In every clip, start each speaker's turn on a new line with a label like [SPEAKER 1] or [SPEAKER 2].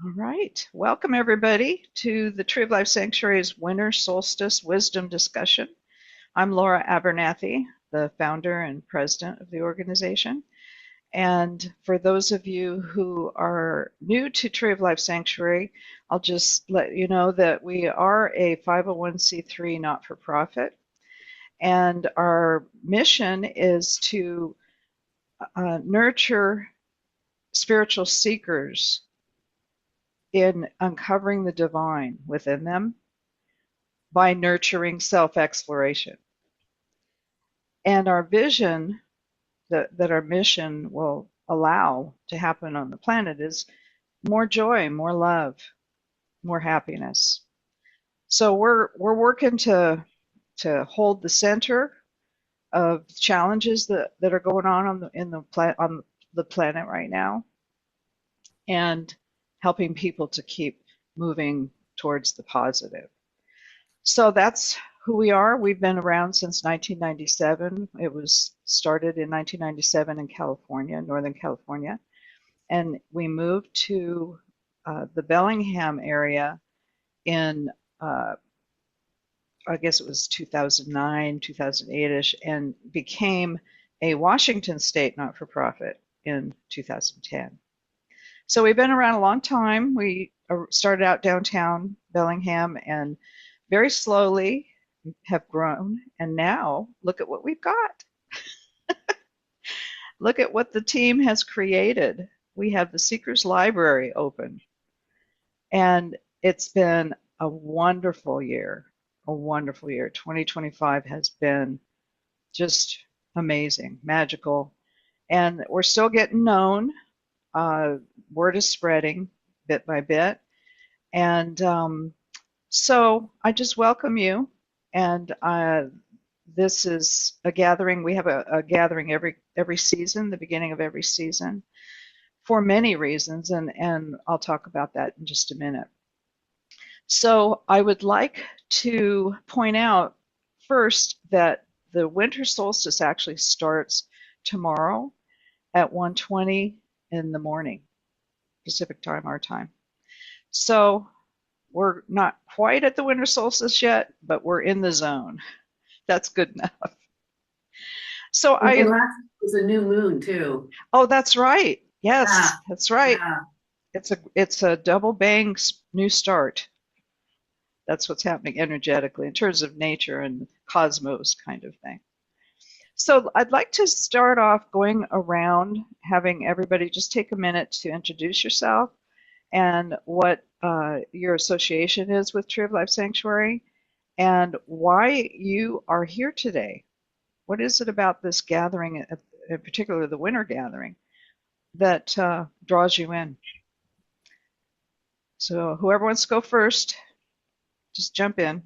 [SPEAKER 1] All right. Welcome, everybody, to the Tree of Life Sanctuary's Winter Solstice Wisdom Discussion. I'm Laura Abernathy, the founder and president of the organization. And for those of you who are new to Tree of Life Sanctuary, I'll just let you know that we are a 501c3 not-for-profit. And our mission is to nurture spiritual seekers in uncovering the divine within them by nurturing self-exploration. And our vision that our mission will allow to happen on the planet is more joy, more love, more happiness. So we're working to hold the center of challenges that are going on the planet right now, and helping people to keep moving towards the positive. So that's who we are. We've been around since 1997. It was started in 1997 in California, Northern California. And we moved to the Bellingham area in, I guess it was 2009, 2008-ish, and became a Washington state not-for-profit in 2010. So we've been around a long time. We started out downtown Bellingham and very slowly have grown. And now look at what we've got. Look at what the team has created. We have the Seekers Library open. And it's been a wonderful year, a wonderful year. 2025 has been just amazing, magical. And we're still getting known. Word is spreading bit by bit. And so I just welcome you. And this is a gathering. We have a gathering every season, the beginning of every season, for many reasons. And I'll talk about that in just a minute. So I would like to point out first that the winter solstice actually starts tomorrow at 1:20 in the morning, Pacific time, our time. So we're not quite at the winter solstice yet, but we're in the zone. That's good enough. So
[SPEAKER 2] And last week was a new moon too.
[SPEAKER 1] Oh, that's right. Yes,
[SPEAKER 2] Yeah,
[SPEAKER 1] that's right.
[SPEAKER 2] yeah.
[SPEAKER 1] It's a double bang new start. That's what's happening energetically in terms of nature and cosmos kind of thing. So I'd like to start off going around, having everybody just take a minute to introduce yourself and what your association is with Tree of Life Sanctuary and why you are here today. What is it about this gathering, in particular the winter gathering, that draws you in? So whoever wants to go first, just jump in.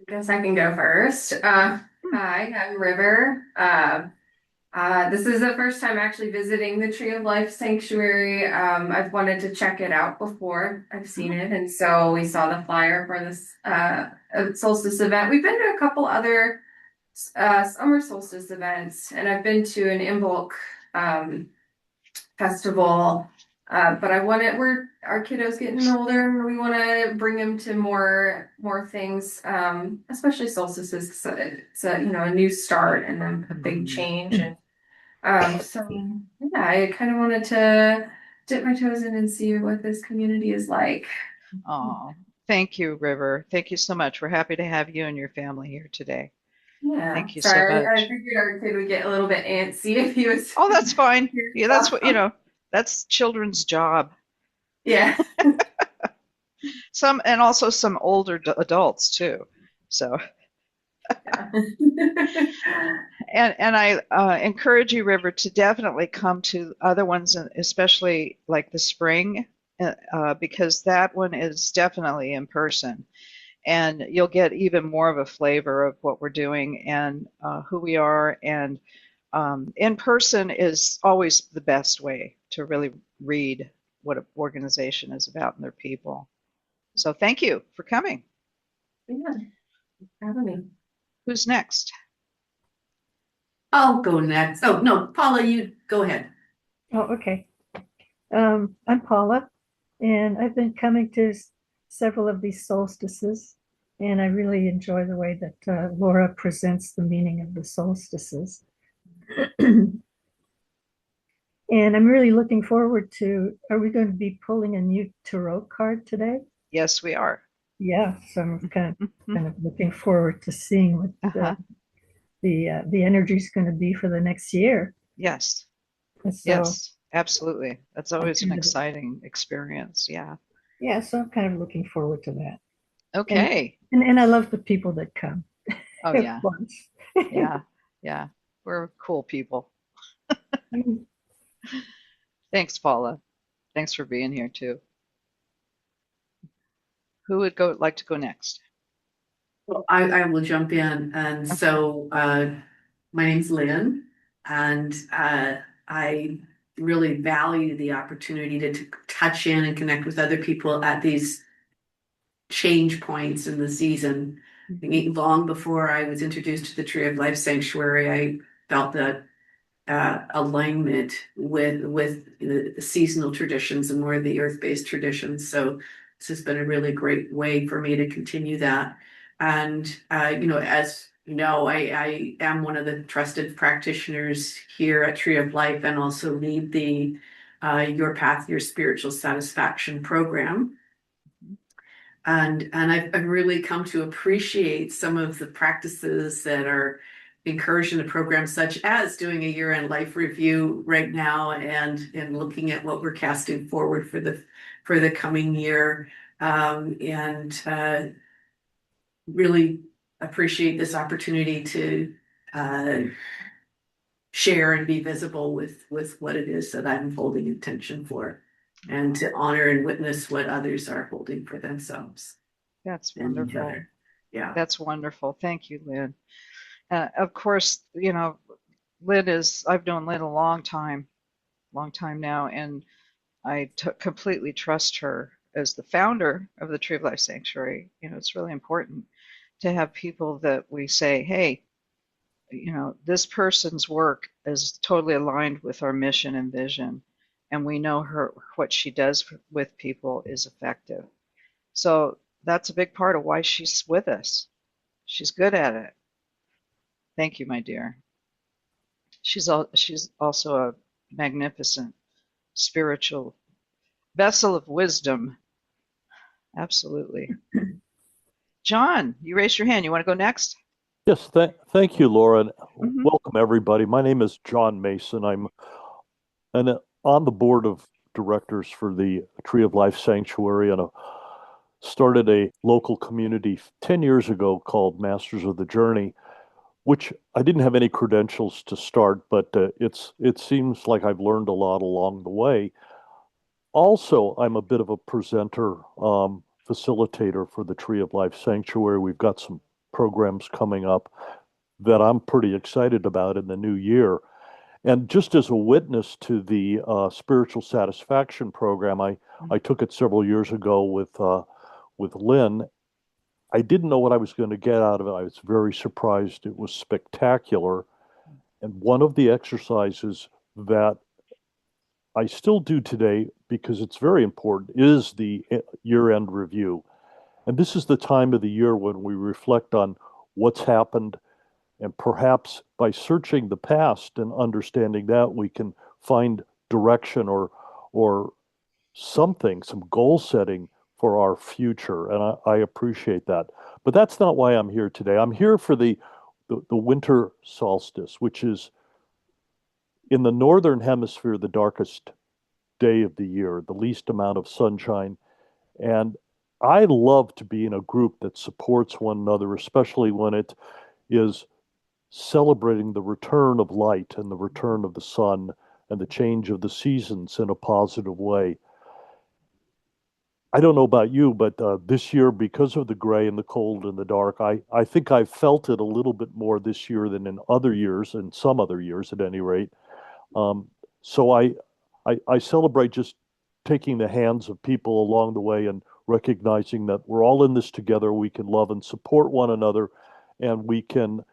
[SPEAKER 3] I guess I can go first. Hi, I'm River. This is the first time actually visiting the Tree of Life Sanctuary. I've wanted to check it out before. I've seen it, and so we saw the flyer for this solstice event. We've been to a couple other summer solstice events, and I've been to an Imbolc festival. But our kiddos getting older, and we want to bring them to more things, especially solstices. So it's a new start and then a big change. And so yeah, I kind of wanted to dip my toes in and see what this community is like.
[SPEAKER 1] Oh, thank you, River. Thank you so much. We're happy to have you and your family here today.
[SPEAKER 3] Yeah,
[SPEAKER 1] Thank you so
[SPEAKER 3] sorry, I
[SPEAKER 1] much.
[SPEAKER 3] figured our kid would get a little bit antsy if he was
[SPEAKER 1] Oh, that's fine.
[SPEAKER 3] here.
[SPEAKER 1] Yeah, that's what, that's children's job.
[SPEAKER 3] Yeah.
[SPEAKER 1] Some, and also some older adults too. So,
[SPEAKER 3] Yeah.
[SPEAKER 1] and I encourage you, River, to definitely come to other ones, especially like the spring, because that one is definitely in person. And you'll get even more of a flavor of what we're doing and who we are. And in person is always the best way to really read what an organization is about and their people. So thank you for coming.
[SPEAKER 3] Yeah, having me.
[SPEAKER 1] Who's next?
[SPEAKER 2] I'll go next. Oh, no, Paula, you go ahead.
[SPEAKER 4] Oh, okay. I'm Paula, and I've been coming to several of these solstices, and I really enjoy the way that Laura presents the meaning of the solstices. And I'm really looking forward to, are we going to be pulling a new tarot card today?
[SPEAKER 1] Yes, we are.
[SPEAKER 4] Yeah, so I'm kind
[SPEAKER 1] Mhm.
[SPEAKER 4] of looking forward to seeing what
[SPEAKER 1] Uh-huh.
[SPEAKER 4] the energy is going to be for the next year.
[SPEAKER 1] Yes.
[SPEAKER 4] And so
[SPEAKER 1] Yes, absolutely. That's
[SPEAKER 4] I'm
[SPEAKER 1] always an
[SPEAKER 4] kind of,
[SPEAKER 1] exciting experience. Yeah.
[SPEAKER 4] yeah, so I'm kind of looking forward to that. And
[SPEAKER 1] Okay.
[SPEAKER 4] and I love the people that come,
[SPEAKER 1] Oh,
[SPEAKER 4] of
[SPEAKER 1] yeah.
[SPEAKER 4] course.
[SPEAKER 1] Yeah. Yeah. We're cool people. Thanks, Paula. Thanks for being here too. Who would go like to go next?
[SPEAKER 2] Well, I will jump in. And
[SPEAKER 1] Okay.
[SPEAKER 2] so my name's Lynn, and I really value the opportunity to touch in and connect with other people at these change points in the season. I
[SPEAKER 1] Mhm.
[SPEAKER 2] think long before I was introduced to the Tree of Life Sanctuary, I felt that alignment with the seasonal traditions and more of the earth-based traditions. So this has been a really great way for me to continue that. And as you know, I am one of the trusted practitioners here at Tree of Life, and also lead the Your Path, Your Spiritual Satisfaction program. And I've really come to appreciate some of the practices that are encouraged in the program, such as doing a year-end life review right now, and looking at what we're casting forward for the coming year. And really appreciate this opportunity to uh, share and be visible with what it is that I'm holding intention for, and to honor and witness what others are holding for themselves
[SPEAKER 1] That's
[SPEAKER 2] and each
[SPEAKER 1] wonderful.
[SPEAKER 2] other. Yeah.
[SPEAKER 1] That's wonderful. Thank you, Lynn. Of course, I've known Lynn a long time now, and completely trust her as the founder of the Tree of Life Sanctuary. It's really important to have people that we say, hey, this person's work is totally aligned with our mission and vision, and we know what she does with people is effective. So that's a big part of why she's with us. She's good at it. Thank you, my dear. She's also a magnificent spiritual vessel of wisdom. Absolutely. John, you raised your hand. You want to go next?
[SPEAKER 5] Yes, thank you, Laura. And
[SPEAKER 1] Hmm.
[SPEAKER 5] welcome, everybody. My name is John Mason. I'm on the board of directors for the Tree of Life Sanctuary, and started a local community 10 years ago called Masters of the Journey, which I didn't have any credentials to start, but it seems like I've learned a lot along the way. Also, I'm a bit of a presenter, facilitator for the Tree of Life Sanctuary. We've got some programs coming up that I'm pretty excited about in the new year. And just as a witness to the spiritual satisfaction program, I took it several years ago with Lynn. I didn't know what I was going to get out of it. I was very surprised. It was spectacular. And one of the exercises that I still do today, because it's very important, is the year-end review. And this is the time of the year when we reflect on what's happened, and perhaps by searching the past and understanding that, we can find direction or something, some goal setting for our future. And I appreciate that. But that's not why I'm here today. I'm here for the winter solstice, which is in the northern hemisphere the darkest day of the year, the least amount of sunshine. And I love to be in a group that supports one another, especially when it is celebrating the return of light and the return of the sun and the change of the seasons in a positive way. I don't know about you, but this year, because of the gray and the cold and the dark, I think I felt it a little bit more this year than in other years, and some other years at any rate. Um, so I celebrate just taking the hands of people along the way and recognizing that we're all in this together. We can love and support one another, and we can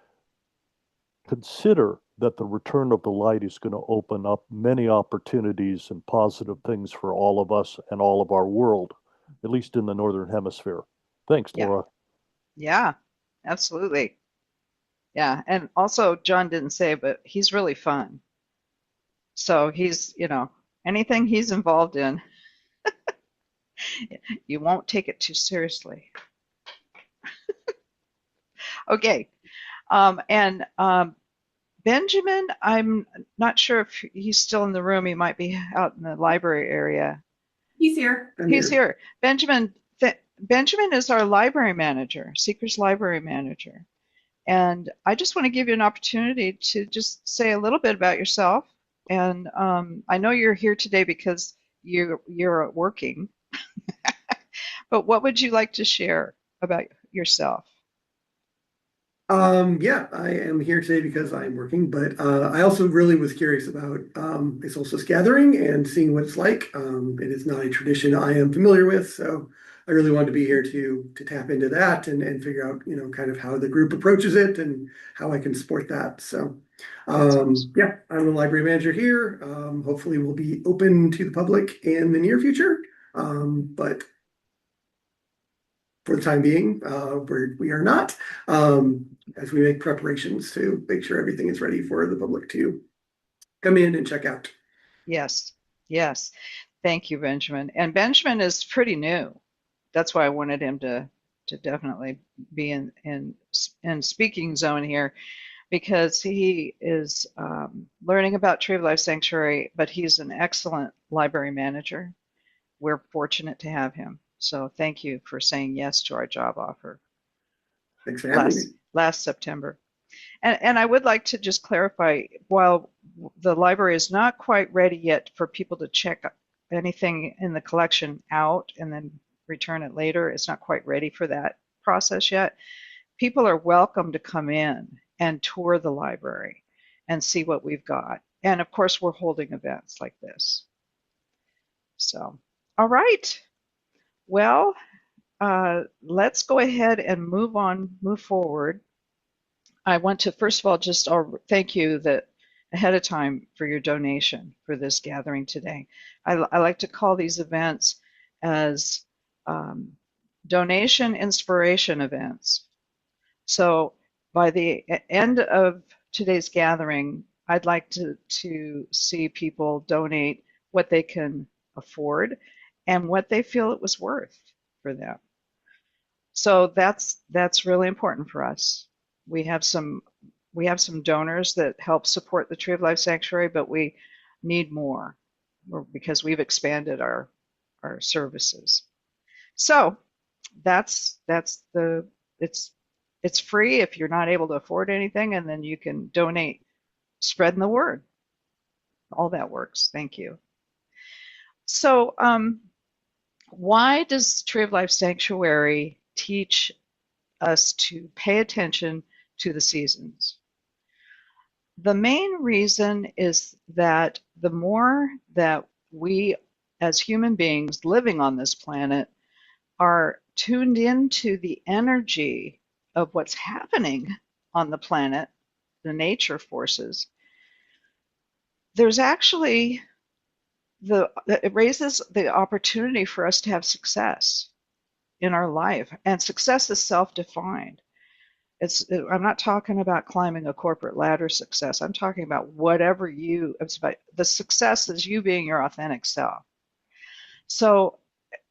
[SPEAKER 5] consider that the return of the light is going to open up many opportunities and positive things for all of us and all of our world, at least in the Northern Hemisphere. Thanks,
[SPEAKER 1] Yeah.
[SPEAKER 5] Laura.
[SPEAKER 1] Yeah, absolutely. Yeah. And also, John didn't say, but he's really fun. So he's, anything he's involved in, you won't take it too seriously. Okay. And Benjamin, I'm not sure if he's still in the room. He might be out in the library area.
[SPEAKER 2] He's here.
[SPEAKER 1] He's here. Benjamin is our library manager, Seeker's library manager. And I just want to give you an opportunity to just say a little bit about yourself. And I know you're here today because you're working, but what would you like to share about yourself?
[SPEAKER 6] Yeah, I am here today because I'm working, but I also really was curious about a solstice gathering and seeing what it's like. It is not a tradition I am familiar with, so I really wanted to be here to tap into that and figure out, kind of how the group approaches it and how I can support that. So, yeah, I'm the library manager here. Hopefully, we'll be open to the public in the near future, but for the time being, we are not, as we make preparations to make sure everything is ready for the public to come in and check out.
[SPEAKER 1] Yes, yes. Thank you, Benjamin. And Benjamin is pretty new. That's why I wanted him to definitely be in speaking zone here, because he is learning about Tree of Life Sanctuary, but he's an excellent library manager. We're fortunate to have him. So thank you for saying yes to our job offer
[SPEAKER 6] Thanks for having me.
[SPEAKER 1] last September. And I would like to just clarify, while the library is not quite ready yet for people to check anything in the collection out and then return it later, it's not quite ready for that process yet. People are welcome to come in and tour the library and see what we've got. And of course, we're holding events like this. So, all right. Well, let's go ahead and move forward. I want to first of all just thank you ahead of time for your donation for this gathering today. I like to call these events as donation inspiration events. So by the end of today's gathering, I'd like to see people donate what they can afford and what they feel it was worth for them. So that's really important for us. We have some donors that help support the Tree of Life Sanctuary, but we need more because we've expanded our services. So it's free if you're not able to afford anything, and then you can donate, spreading the word. All that works. Thank you. So why does Tree of Life Sanctuary teach us to pay attention to the seasons? The main reason is that the more that we as human beings living on this planet are tuned into the energy of what's happening on the planet, the nature forces, there's actually it raises the opportunity for us to have success in our life. And success is self-defined. I'm not talking about climbing a corporate ladder success. I'm talking about it's about the success is you being your authentic self. So,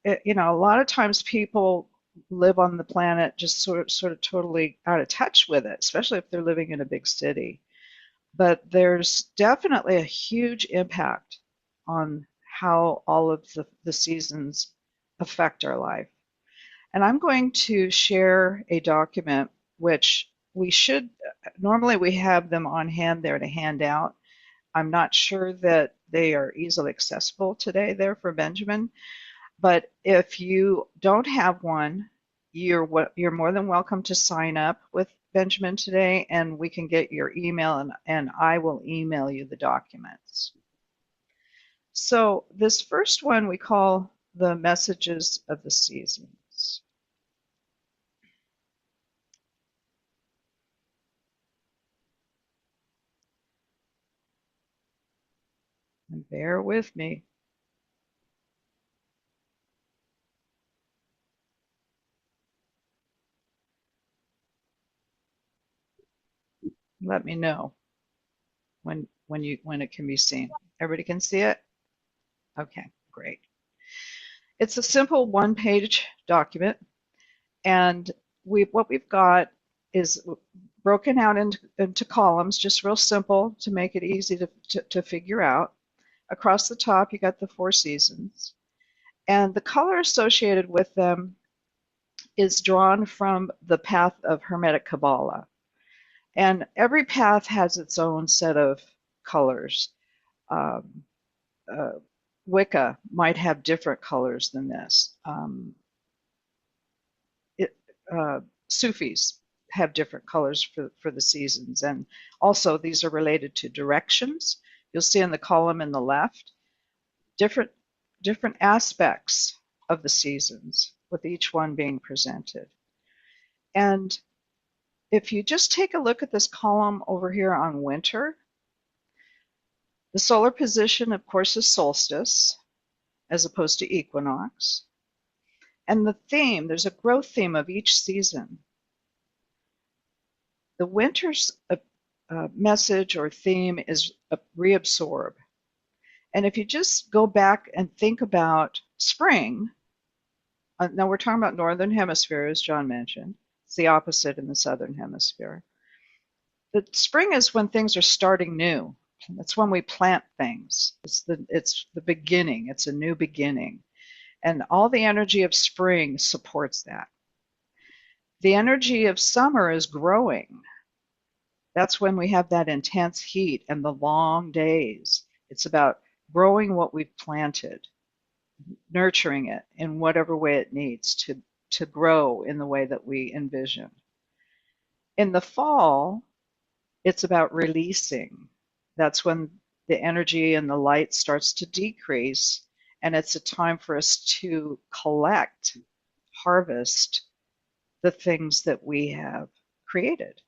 [SPEAKER 1] a lot of times people live on the planet just sort of totally out of touch with it, especially if they're living in a big city. But there's definitely a huge impact on how all of the seasons affect our life. And I'm going to share a document which normally we have them on hand there to hand out. I'm not sure that they are easily accessible today there for Benjamin, but if you don't have one, you're more than welcome to sign up with Benjamin today, and we can get your email, and I will email you the documents. So this first one we call the Messages of the Seasons. Bear with me. Let me know when it can be seen. Everybody can see it? Okay, great. It's a simple one-page document, and what we've got is broken out into columns, just real simple to make it easy to figure out. Across the top, you got the 4 seasons, and the color associated with them is drawn from the path of Hermetic Kabbalah. And every path has its own set of colors. Um, uh, Wicca might have different colors than this. It, Sufis have different colors for the seasons. And also, these are related to directions. You'll see in the column in the left, different aspects of the seasons, with each one being presented. And if you just take a look at this column over here on winter, the solar position, of course, is solstice, as opposed to equinox. And the theme, there's a growth theme of each season. The winter's message or theme is reabsorb. And if you just go back and think about spring, now we're talking about northern hemisphere, as John mentioned. It's the opposite in the southern hemisphere. The spring is when things are starting new. That's when we plant things. It's the beginning. It's a new beginning. And all the energy of spring supports that. The energy of summer is growing. That's when we have that intense heat and the long days. It's about growing what we've planted, nurturing it in whatever way it needs to grow in the way that we envision. In the fall, it's about releasing. That's when the energy and the light starts to decrease, and it's a time for us to collect, harvest the things that we have created.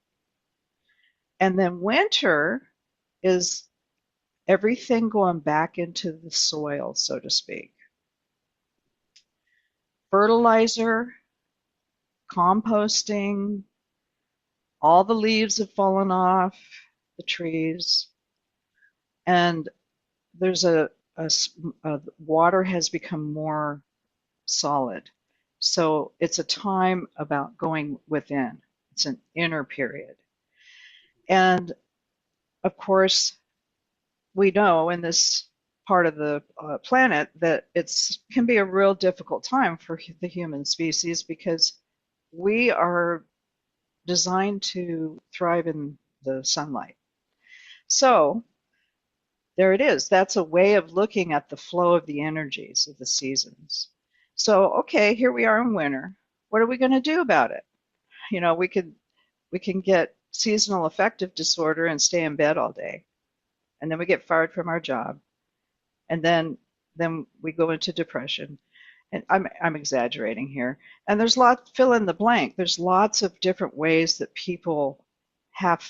[SPEAKER 1] And then winter is everything going back into the soil, so to speak. Fertilizer, composting, all the leaves have fallen off the trees, and there's a water has become more solid. So it's a time about going within. It's an inner period. And of course, we know in this part of the planet that it can be a real difficult time for the human species because we are designed to thrive in the sunlight. So there it is. That's a way of looking at the flow of the energies of the seasons. So, okay, here we are in winter. What are we going to do about it? You know, we can get seasonal affective disorder and stay in bed all day. And then we get fired from our job. And then we go into depression. And I'm exaggerating here. And there's fill in the blank. There's lots of different ways that people have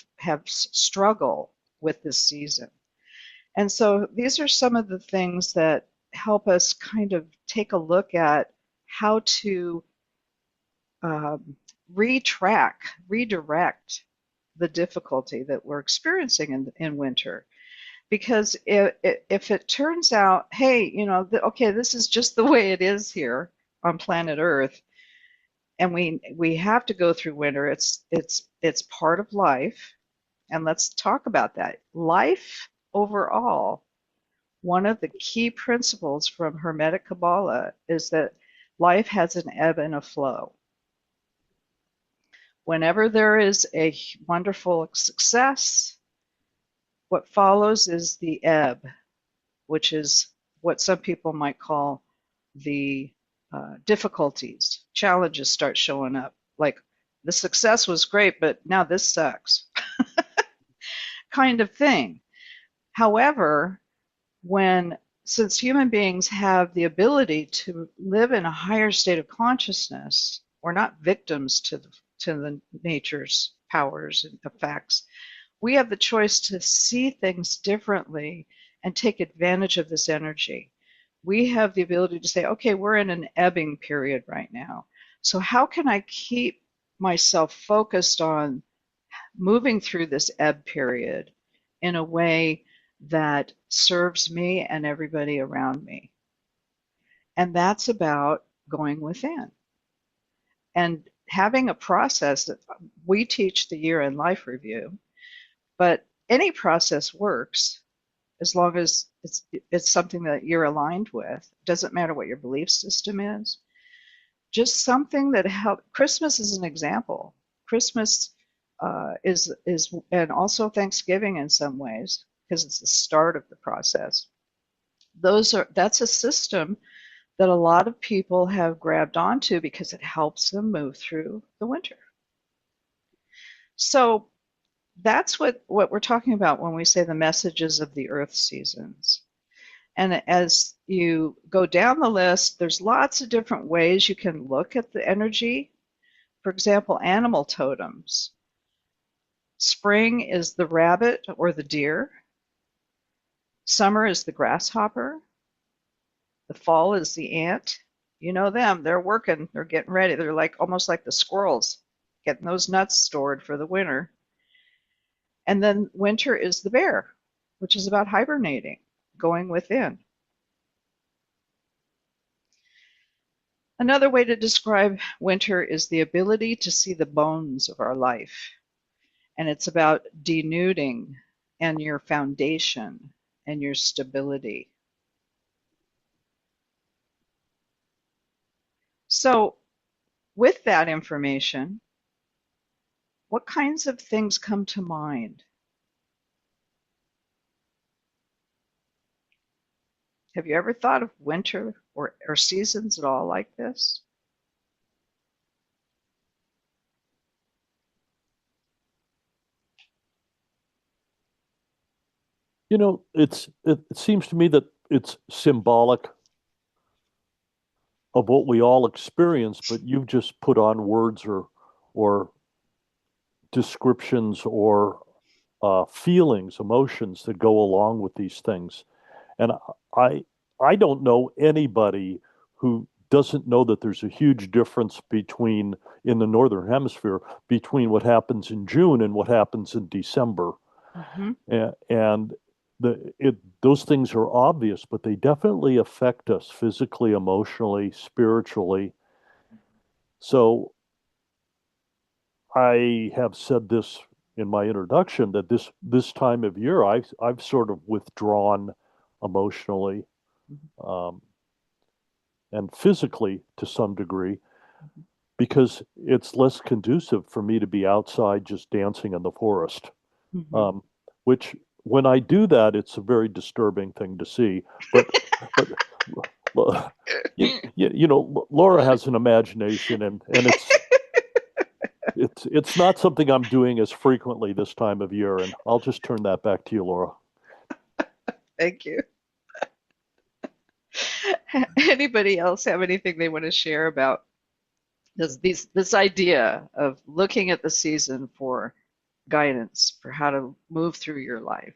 [SPEAKER 1] struggle with this season. And so these are some of the things that help us kind of take a look at how to redirect the difficulty that we're experiencing in winter. Because if it turns out, hey, you know, okay, this is just the way it is here on planet Earth, and we have to go through winter. It's part of life, and let's talk about that. Life overall, one of the key principles from Hermetic Kabbalah is that life has an ebb and a flow. Whenever there is a wonderful success, what follows is the ebb, which is what some people might call the difficulties. Challenges start showing up. Like, the success was great, but now this sucks. Kind of thing. However, since human beings have the ability to live in a higher state of consciousness, we're not victims to the nature's powers and effects. We have the choice to see things differently and take advantage of this energy. We have the ability to say, okay, we're in an ebbing period right now. So how can I keep myself focused on moving through this ebb period in a way that serves me and everybody around me? And that's about going within and having a process that we teach the year in life review, but any process works as long as it's something that you're aligned with. It doesn't matter what your belief system is. Just something that helps. Christmas is an example. Christmas is and also Thanksgiving in some ways because it's the start of the process. That's a system that a lot of people have grabbed onto because it helps them move through the winter. So that's what we're talking about when we say the messages of the earth seasons. And as you go down the list, there's lots of different ways you can look at the energy. For example, animal totems. Spring is the rabbit or the deer. Summer is the grasshopper. The fall is the ant. You know them. They're working. They're getting ready. They're like almost like the squirrels, getting those nuts stored for the winter. And then winter is the bear, which is about hibernating, going within. Another way to describe winter is the ability to see the bones of our life. And it's about denuding and your foundation and your stability. So, with that information, what kinds of things come to mind? Have you ever thought of winter or seasons at all like this?
[SPEAKER 5] You know, it seems to me that it's symbolic of what we all experience, but you've just put on words or descriptions or feelings, emotions that go along with these things. And I I don't know anybody who doesn't know that there's a huge difference between in the northern hemisphere between what happens in June and what happens in December.
[SPEAKER 1] Mm-hmm.
[SPEAKER 5] And those things are obvious, but they definitely affect us physically, emotionally, spiritually. So I have said this in my introduction that this time of year I've sort of withdrawn emotionally um, and physically to some degree because it's less conducive for me to be outside just dancing in the forest.
[SPEAKER 1] Mm-hmm.
[SPEAKER 5] Which when I do that, it's a very disturbing thing to see. But you know, Laura has an imagination, and it's not something I'm doing as frequently this time of year. And I'll just turn that back to you, Laura.
[SPEAKER 1] Thank you. Anybody else have anything they want to share about this idea of looking at the season for guidance for how to move through your life?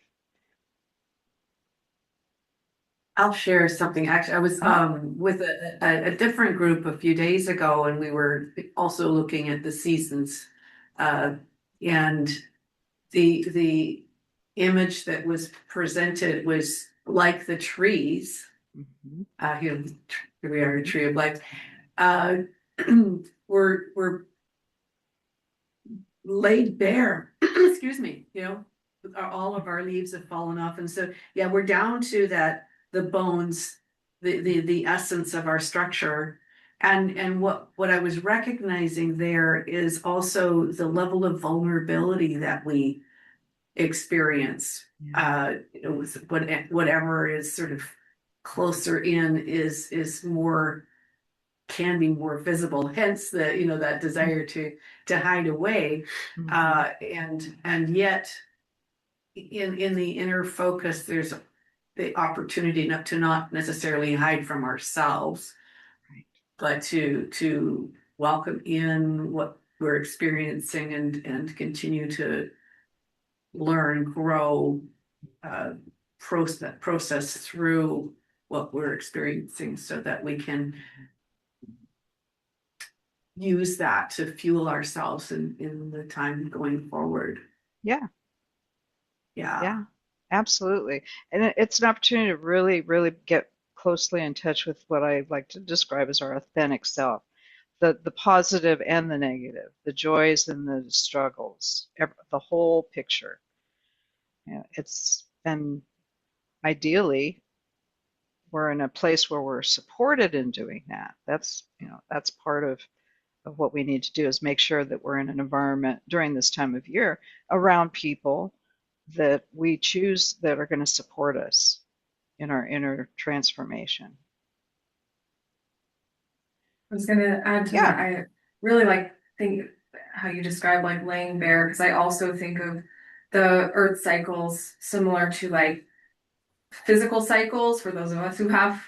[SPEAKER 2] I'll share something. Actually, I was with a different group a few days ago, and we were also looking at the seasons. And the image that was presented was like the trees.
[SPEAKER 1] Mm-hmm.
[SPEAKER 2] Here we are, a tree of life. We're laid bare. Excuse me. You know, all of our leaves have fallen off, and so yeah, we're down to that the bones, the essence of our structure. And what I was recognizing there is also the level of vulnerability that we experience. You know, whatever is sort of closer in is more, can be more visible, hence the, you know, that desire to hide away.
[SPEAKER 1] Mm-hmm.
[SPEAKER 2] And yet in the inner focus there's the opportunity not to not necessarily hide from ourselves,
[SPEAKER 1] Right.
[SPEAKER 2] but to welcome in what we're experiencing and continue to learn, grow, process through what we're experiencing so that we can use that to fuel ourselves in the time going forward.
[SPEAKER 1] Yeah,
[SPEAKER 2] Yeah.
[SPEAKER 1] yeah, absolutely. And it's an opportunity to really, really get closely in touch with what I like to describe as our authentic self, the positive and the negative, the joys and the struggles, the whole picture. Yeah, it's and ideally we're in a place where we're supported in doing that. That's part of what we need to do is make sure that we're in an environment during this time of year around people that we choose that are going to support us in our inner transformation.
[SPEAKER 3] I was gonna add to
[SPEAKER 1] Yeah.
[SPEAKER 3] that. I really think how you describe like laying bare, because I also think of the earth cycles similar to like physical cycles for those of us who have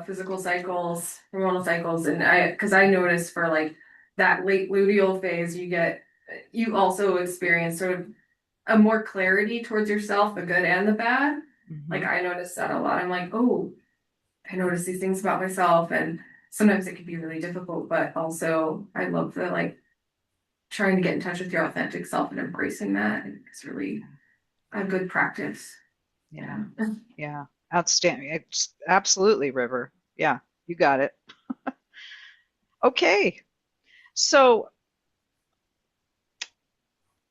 [SPEAKER 3] physical cycles, hormonal cycles, and I notice for like that late luteal phase, you also experience sort of a more clarity towards yourself, the good and the bad. Like
[SPEAKER 1] Mm-hmm.
[SPEAKER 3] I notice that a lot. I'm like, oh, I notice these things about myself, and sometimes it can be really difficult, but also I love the like trying to get in touch with your authentic self and embracing that. And it's really a good practice.
[SPEAKER 1] Yeah. Yeah. Outstanding. It's absolutely, River. Yeah, you got it. Okay. So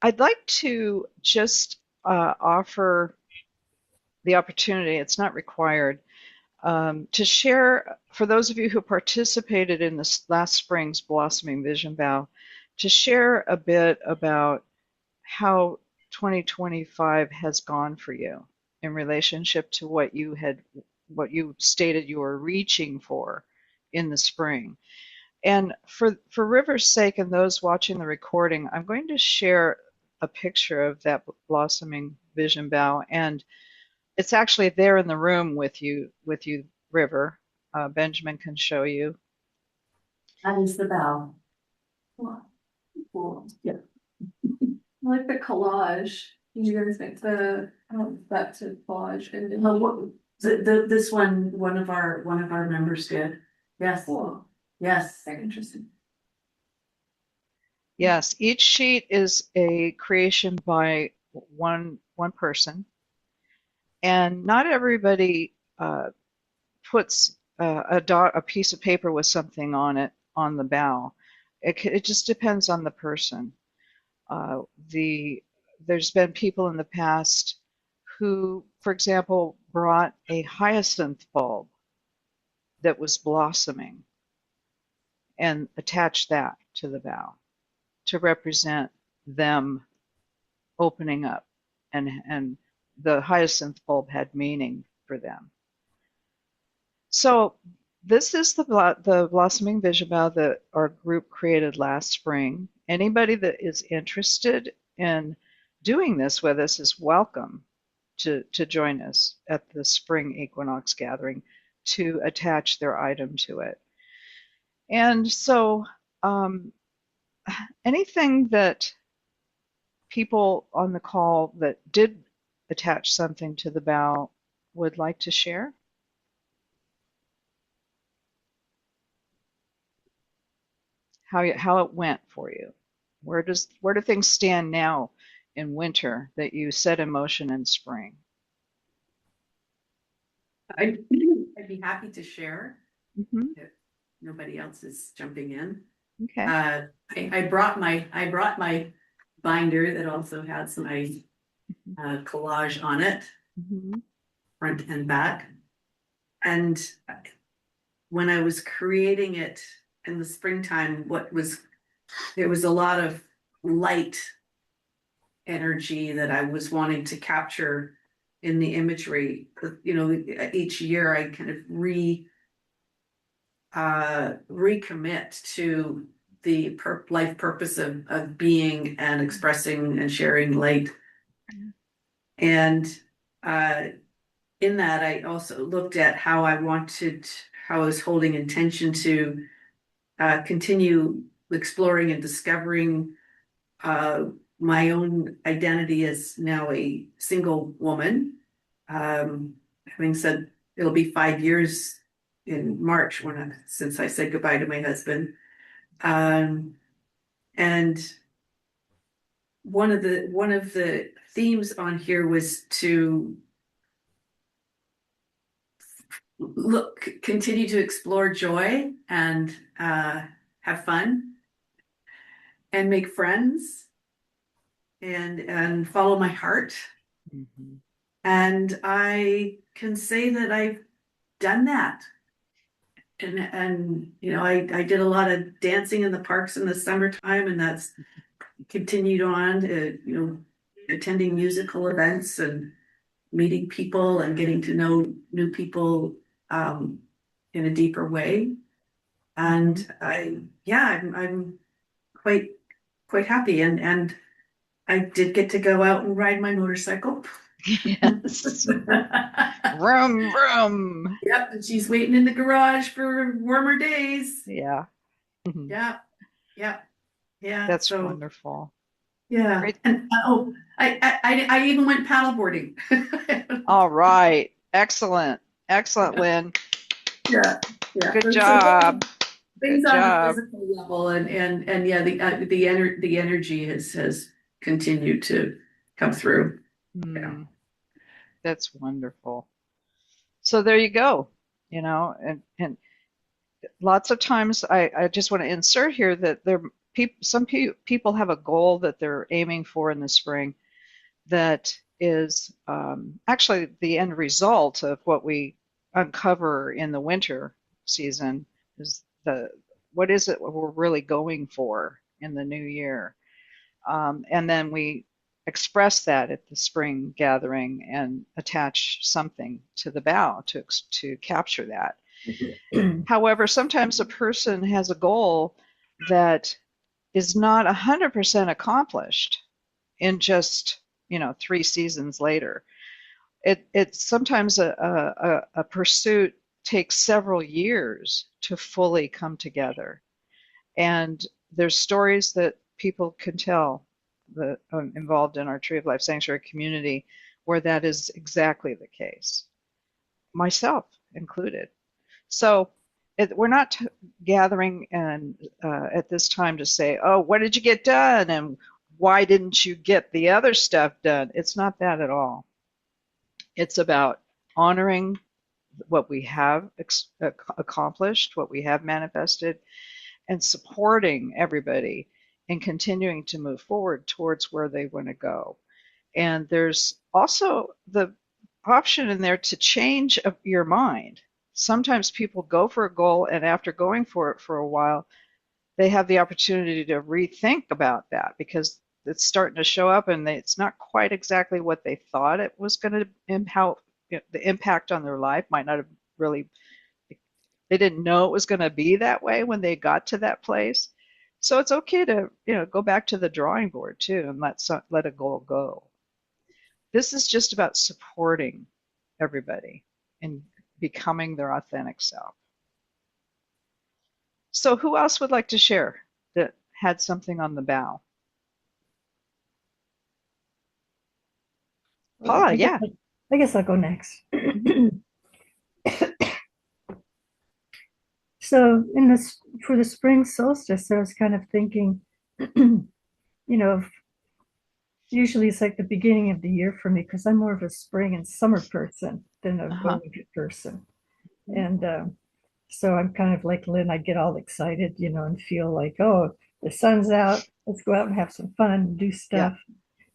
[SPEAKER 1] I'd like to just offer the opportunity, it's not required, to share, for those of you who participated in this last spring's Blossoming Vision Vow, to share a bit about how 2025 has gone for you in relationship to what you stated you were reaching for in the spring. And for River's sake and those watching the recording, I'm going to share a picture of that blossoming vision bow, and it's actually there in the room with you, River. Benjamin can show you.
[SPEAKER 2] That is the bell.
[SPEAKER 3] Cool. Yeah. I like the collage. Did you guys make that to collage and
[SPEAKER 2] This one of our members did. Yes.
[SPEAKER 3] cool.
[SPEAKER 2] Yes.
[SPEAKER 3] Very interesting.
[SPEAKER 1] Yes, each sheet is a creation by one person, and not everybody puts a piece of paper with something on it on the bow. It just depends on the person. Uh, the there's been people in the past who, for example, brought a hyacinth bulb that was blossoming and attached that to the bow to represent them opening up, and the hyacinth bulb had meaning for them. So this is the blossoming vision bow that our group created last spring. Anybody that is interested in doing this with us is welcome to join us at the spring equinox gathering to attach their item to it. And so anything that people on the call that did attach something to the bow would like to share? How it went for you? Where do things stand now in winter that you set in motion in spring?
[SPEAKER 2] I'd be happy to share
[SPEAKER 1] Mm-hmm.
[SPEAKER 2] if nobody else is jumping in.
[SPEAKER 1] Okay.
[SPEAKER 2] I brought my binder that also has my collage on it,
[SPEAKER 1] Mm-hmm.
[SPEAKER 2] front and back. And when I was creating it in the springtime, there was a lot of light energy that I was wanting to capture in the imagery. You know, each year I kind of recommit to the life purpose of being and expressing and sharing light. And in that, I also looked at how I was holding intention to continue exploring and discovering my own identity as now a single woman, Having said it'll be 5 years in March since I said goodbye to my husband. And one of the themes on here was to continue to explore joy and have fun and make friends and follow my heart.
[SPEAKER 1] Mhm.
[SPEAKER 2] And I can say that I've done that. And I did a lot of dancing in the parks in the summertime, and that's continued on to, attending musical events and meeting people and getting to know new people in a deeper way. And I'm quite happy. And I did get to go out and ride my motorcycle.
[SPEAKER 1] Yes. Vroom, vroom.
[SPEAKER 2] Yep, and she's waiting in the garage for warmer days.
[SPEAKER 1] Yeah. Mhm.
[SPEAKER 2] Yeah, yeah, yeah.
[SPEAKER 1] That's
[SPEAKER 2] So
[SPEAKER 1] wonderful.
[SPEAKER 2] yeah,
[SPEAKER 1] Great.
[SPEAKER 2] and I even went paddleboarding.
[SPEAKER 1] All right. Excellent. Excellent, Lynn.
[SPEAKER 2] Yeah, yeah.
[SPEAKER 1] Good
[SPEAKER 2] So
[SPEAKER 1] job.
[SPEAKER 2] things
[SPEAKER 1] Good
[SPEAKER 2] on a
[SPEAKER 1] job.
[SPEAKER 2] physical level, and yeah, the energy has continued to come through. Yeah.
[SPEAKER 1] That's wonderful. So there you go. And lots of times I just want to insert here that some people have a goal that they're aiming for in the spring that is actually the end result of what we uncover in the winter season is what is it we're really going for in the new year. And then we express that at the spring gathering and attach something to the bow to capture that. However, sometimes a person has a goal that is not 100% accomplished in just 3 seasons later. It's sometimes a pursuit takes several years to fully come together, and there's stories that people can tell that involved in our Tree of Life Sanctuary community where that is exactly the case, myself included. So we're not gathering and at this time to say, oh, what did you get done and why didn't you get the other stuff done? It's not that at all. It's about honoring what we have accomplished, what we have manifested, and supporting everybody and continuing to move forward towards where they want to go. And there's also the option in there to change your mind. Sometimes people go for a goal, and after going for it for a while, they have the opportunity to rethink about that because it's starting to show up and it's not quite exactly what they thought it was going to, how the impact on their life might not have really, they didn't know it was going to be that way when they got to that place. So it's okay to go back to the drawing board too and let a goal go. This is just about supporting everybody and becoming their authentic self. So who else would like to share that had something on the bow? Paula, yeah.
[SPEAKER 4] I guess I'll go next. So for the spring solstice, I was kind of thinking, usually it's like the beginning of the year for me because I'm more of a spring and summer person than a winter person. And so I'm kind of like Lynn, I get all excited, and feel like, oh, the sun's out, let's go out and have some fun and do stuff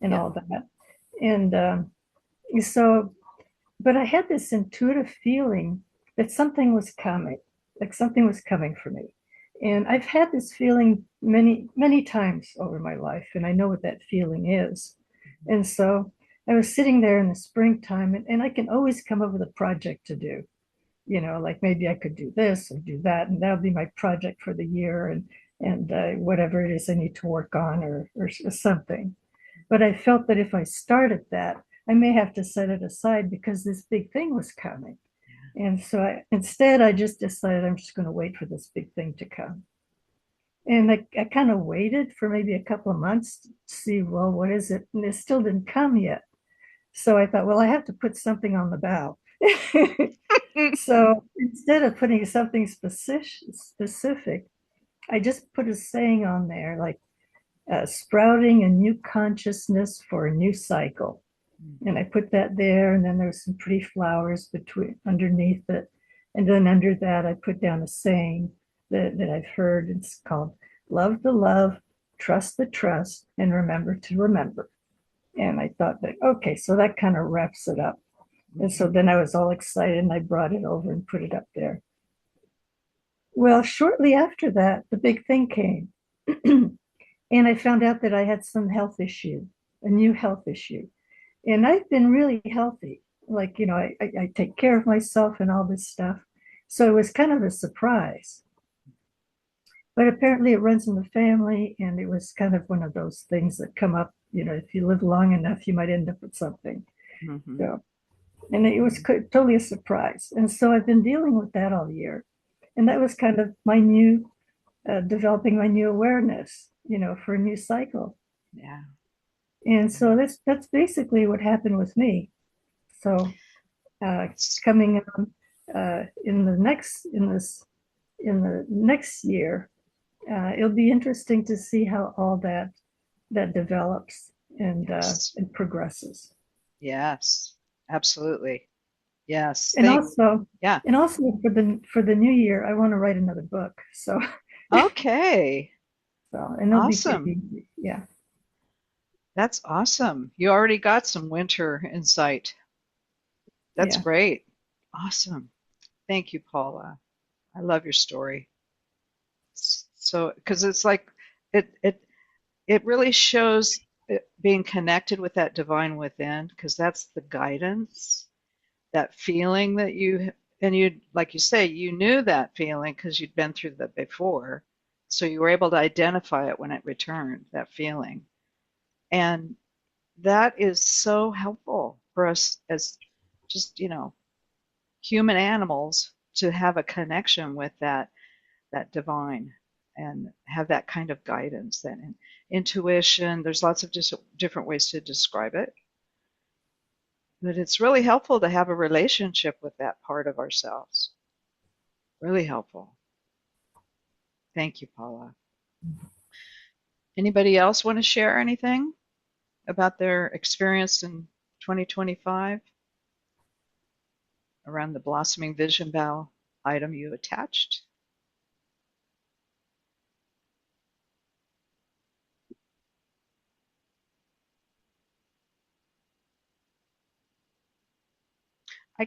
[SPEAKER 4] and all that. And but I had this intuitive feeling that something was coming, like something was coming for me. And I've had this feeling many, many times over my life, and I know what that feeling is. And so I was sitting there in the springtime, and I can always come up with a project to do. Like maybe I could do this or do that, and that'll be my project for the year, and whatever it is I need to work on or something. But I felt that if I started that, I may have to set it aside because this big thing was coming. And so instead, I just decided I'm just going to wait for this big thing to come. And I kind of waited for maybe a couple of months to see, well, what is it? And it still didn't come yet. So I thought, well, I have to put something on the bow. So instead of putting something specific, I just put a saying on there like sprouting a new consciousness for a new cycle. And I put that there, and then there's some pretty flowers between underneath it. And then under that, I put down a saying that I've heard. It's called love the love, trust the trust, and remember to remember. And I thought that, okay, so that kind of wraps it up. And so then I was all excited and I brought it over and put it up there. Well, shortly after that, the big thing came. And I found out that I had some health issue, a new health issue. And I've been really healthy. Like, I take care of myself and all this stuff. So it was kind of a surprise. But apparently it runs in the family, and it was kind of one of those things that come up, if you live long enough, you might end up with something.
[SPEAKER 1] Mhm.
[SPEAKER 4] So, and it was totally a surprise. And so I've been dealing with that all year. And that was kind of my new, developing my new awareness, for a new cycle.
[SPEAKER 1] Yeah.
[SPEAKER 4] And so that's basically what happened with me. So coming in the next year, it'll be interesting to see how all that develops and progresses.
[SPEAKER 1] Yes, absolutely. Yes.
[SPEAKER 4] And also,
[SPEAKER 1] Yeah.
[SPEAKER 4] for the new year, I want to write another book. So
[SPEAKER 1] Okay.
[SPEAKER 4] and it'll be
[SPEAKER 1] Awesome.
[SPEAKER 4] pretty easy. Yeah.
[SPEAKER 1] That's awesome. You already got some winter insight. That's
[SPEAKER 4] Yeah.
[SPEAKER 1] great. Awesome. Thank you, Paula. I love your story. So, because it's like it really shows being connected with that divine within, because that's the guidance, that feeling that you, like you say, you knew that feeling because you'd been through that before. So you were able to identify it when it returned, that feeling. And that is so helpful for us as just, human animals to have a connection with that divine and have that kind of guidance, that intuition. There's lots of just different ways to describe it, but it's really helpful to have a relationship with that part of ourselves. Really helpful. Thank you, Paula. Anybody else want to share anything about their experience in 2025 around the blossoming vision bow item you attached? I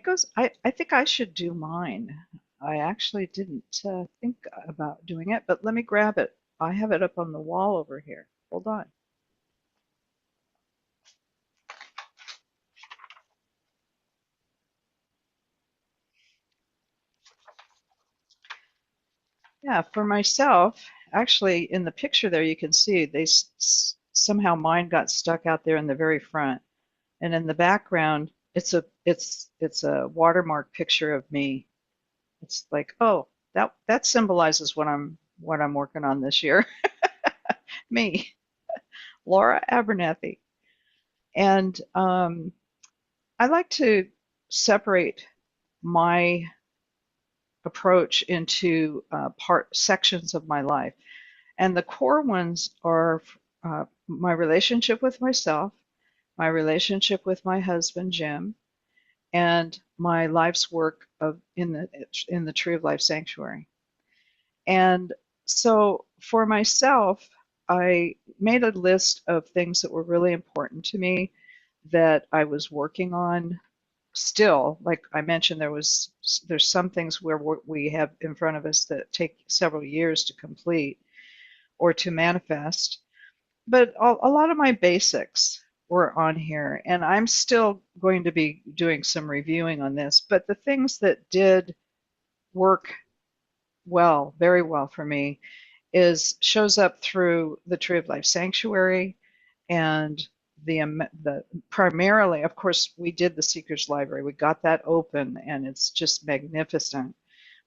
[SPEAKER 1] think I should do mine. I actually didn't think about doing it, but let me grab it. I have it up on the wall over here. Hold on. Yeah, for myself, actually, in the picture there, you can see somehow mine got stuck out there in the very front, and in the background, it's a watermark picture of me. It's like, oh, that symbolizes what I'm working on this year. Me, Laura Abernathy. And I like to separate my approach into sections of my life. And the core ones are my relationship with myself, my relationship with my husband, Jim, and my life's work in the Tree of Life Sanctuary. And so for myself, I made a list of things that were really important to me that I was working on still. Like I mentioned, there's some things where we have in front of us that take several years to complete or to manifest. But a lot of my basics were on here, and I'm still going to be doing some reviewing on this. But the things that did work well, very well for me, shows up through the Tree of Life Sanctuary and the primarily, of course, we did the Seeker's Library. We got that open, and it's just magnificent.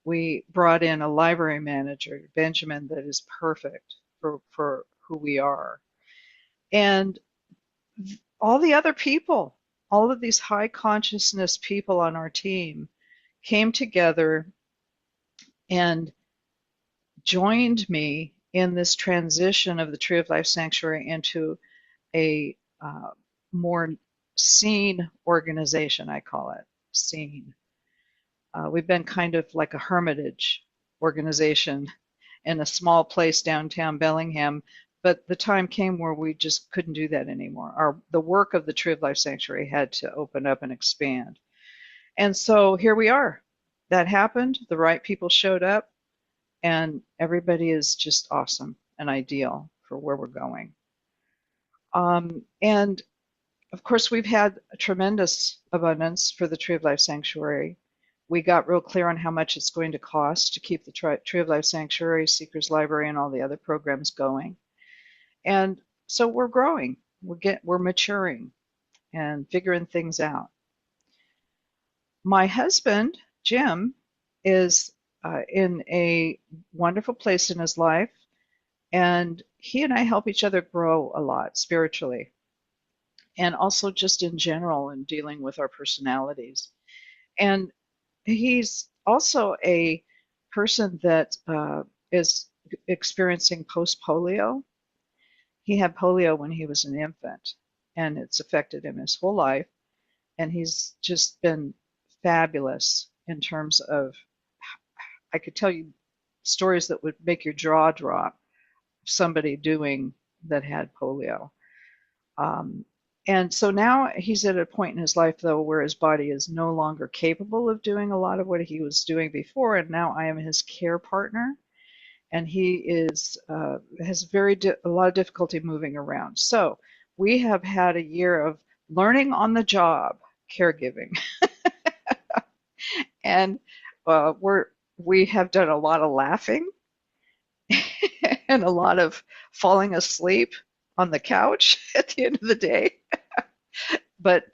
[SPEAKER 1] We brought in a library manager, Benjamin, that is perfect for who we are. And all the other people, all of these high consciousness people on our team came together and joined me in this transition of the Tree of Life Sanctuary into a more seen organization, I call it, seen. We've been kind of like a hermitage organization in a small place downtown Bellingham, but the time came where we just couldn't do that anymore. The work of the Tree of Life Sanctuary had to open up and expand. And so here we are. That happened. The right people showed up, and everybody is just awesome and ideal for where we're going. And of course, we've had a tremendous abundance for the Tree of Life Sanctuary. We got real clear on how much it's going to cost to keep the Tree of Life Sanctuary, Seekers Library, and all the other programs going. And so we're growing, we're maturing and figuring things out. My husband, Jim, is in a wonderful place in his life, and he and I help each other grow a lot spiritually, and also just in general in dealing with our personalities. And he's also a person that is experiencing post-polio. He had polio when he was an infant, and it's affected him his whole life. And he's just been fabulous in terms of, I could tell you stories that would make your jaw drop, somebody doing that had polio. And so now he's at a point in his life, though, where his body is no longer capable of doing a lot of what he was doing before, and now I am his care partner, and he is has a lot of difficulty moving around. So we have had a year of learning on the job caregiving, and we have done a lot of laughing and a lot of falling asleep on the couch at the end of the day. But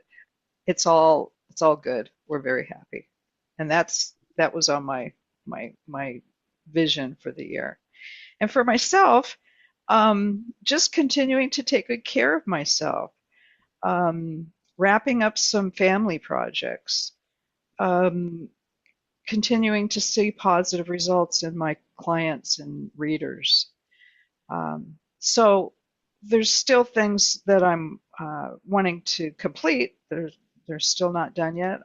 [SPEAKER 1] it's all good. We're very happy, and that was on my vision for the year. And for myself, just continuing to take good care of myself, wrapping up some family projects, continuing to see positive results in my clients and readers. So there's still things that I'm wanting to complete. They're still not done yet.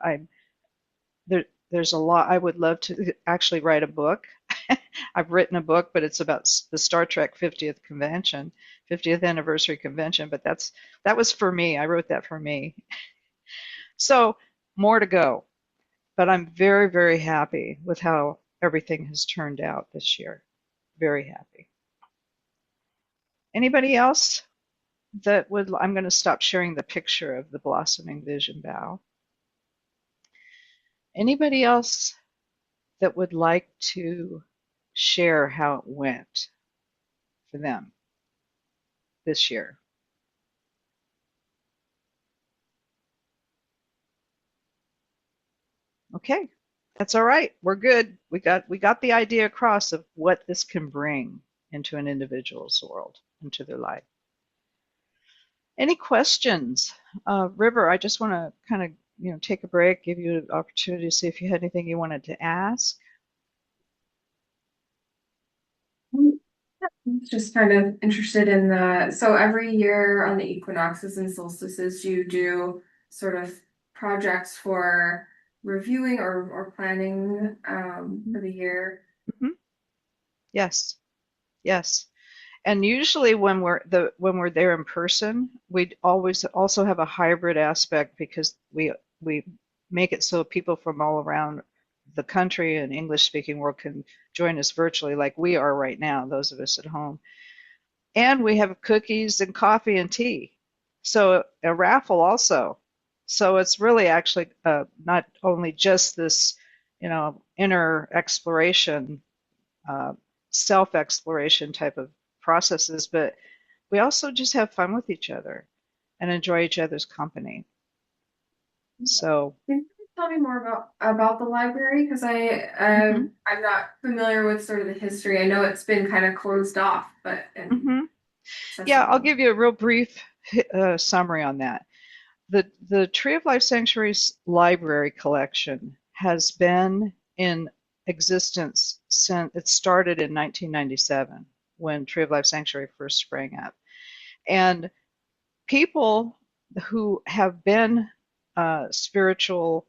[SPEAKER 1] There's a lot. I would love to actually write a book. I've written a book, but it's about the Star Trek 50th convention, 50th anniversary convention. But that was for me. I wrote that for me. So more to go. But I'm very, very happy with how everything has turned out this year. Very happy. Anybody else that would? I'm going to stop sharing the picture of the blossoming vision bough. Anybody else that would like to share how it went for them this year? Okay, that's all right. We're good. We got the idea across of what this can bring into an individual's world, into their life. Any questions? River, I just want to kind of take a break, give you an opportunity to see if you had anything you wanted to ask.
[SPEAKER 3] Just kind of interested in so every year on the equinoxes and solstices, you do sort of projects for reviewing or planning for the year.
[SPEAKER 1] Mm-hmm. Yes. And usually when we're there in person, we always also have a hybrid aspect because we make it so people from all around the country and English-speaking world can join us virtually, like we are right now, those of us at home. And we have cookies and coffee and tea, so a raffle also. So it's really actually not only just this, inner exploration, self-exploration type of processes, but we also just have fun with each other and enjoy each other's company. So
[SPEAKER 3] Can you tell me more about the library? Because I'm not familiar with sort of the history. I know it's been kind of closed off, but
[SPEAKER 1] yeah, I'll give you a real brief summary on that. The Tree of Life Sanctuary's library collection has been in existence since it started in 1997 when Tree of Life Sanctuary first sprang up. And people who have been spiritual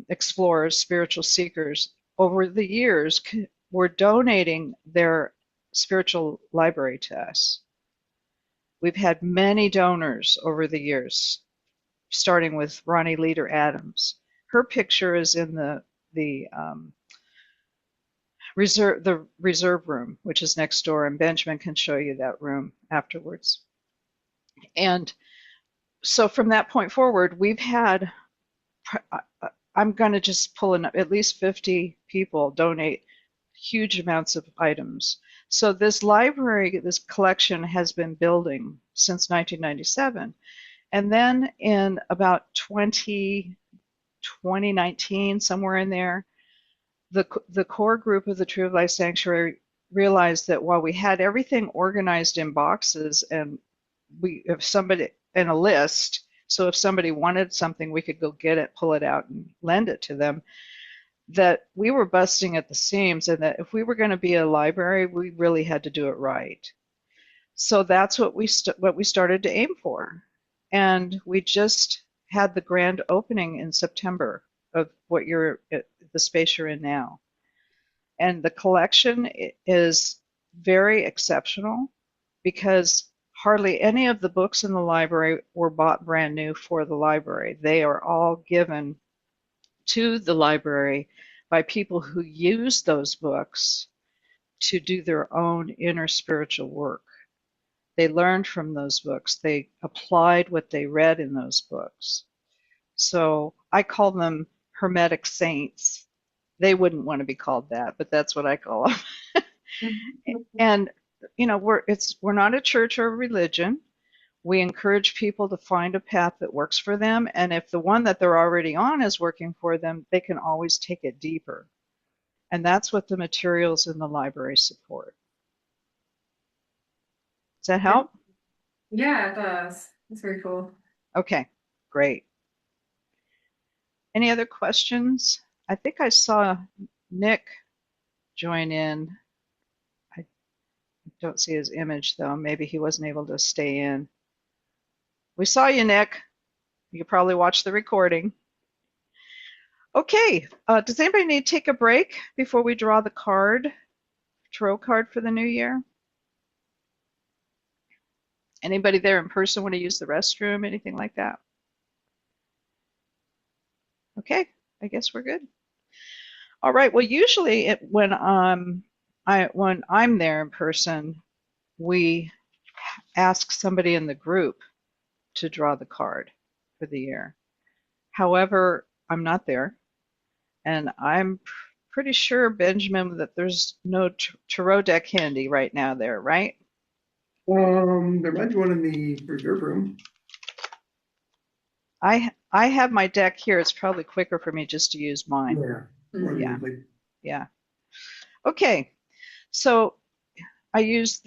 [SPEAKER 1] explorers, spiritual seekers, over the years were donating their spiritual library to us. We've had many donors over the years, starting with Ronnie Leader Adams. Her picture is in the reserve room, which is next door, and Benjamin can show you that room afterwards. And so from that point forward, we've had, I'm going to just pull in at least 50 people donate huge amounts of items. So this library, this collection has been building since 1997. And then in about 2019, somewhere in there, the core group of the Tree of Life Sanctuary realized that while we had everything organized in boxes and if somebody in a list, so if somebody wanted something, we could go get it, pull it out, and lend it to them, that we were busting at the seams, and that if we were going to be a library, we really had to do it right. So that's what we started to aim for. And we just had the grand opening in September of the space you're in now. And the collection is very exceptional because hardly any of the books in the library were bought brand new for the library. They are all given to the library by people who use those books to do their own inner spiritual work. They learned from those books. They applied what they read in those books. So I call them Hermetic saints. They wouldn't want to be called that, but that's what I call them. And we're not a church or a religion. We encourage people to find a path that works for them, and if the one that they're already on is working for them, they can always take it deeper. And that's what the materials in the library support. Does that help?
[SPEAKER 3] Yeah, it does. It's very cool.
[SPEAKER 1] Okay, great. Any other questions? I think I saw Nick join in. I don't see his image though. Maybe he wasn't able to stay in. We saw you, Nick. You probably watched the recording. Okay, does anybody need to take a break before we draw the tarot card for the new year? Anybody there in person want to use the restroom, anything like that? Okay, I guess we're good. All right, well, usually when I'm there in person, we ask somebody in the group to draw the card for the year. However, I'm not there, and I'm pretty sure, Benjamin, that there's no tarot deck handy right now there, right?
[SPEAKER 6] There might be one in the reserve room.
[SPEAKER 1] I have my deck here. It's probably quicker for me just to use mine.
[SPEAKER 6] Yeah.
[SPEAKER 1] Yeah. Okay, so I use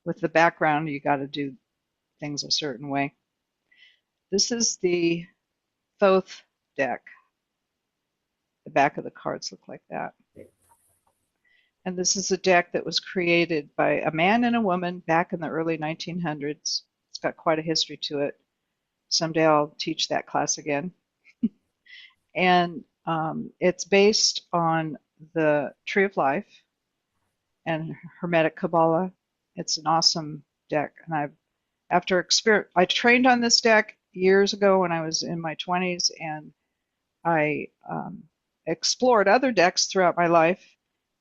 [SPEAKER 1] with the background, you got to do things a certain way. This is the Thoth deck. The back of the cards look like that. And this is a deck that was created by a man and a woman back in the early 1900s. It's got quite a history to it. Someday I'll teach that class again. And it's based on the Tree of Life and Hermetic Kabbalah. It's an awesome deck. And I trained on this deck years ago when I was in my 20s, and I explored other decks throughout my life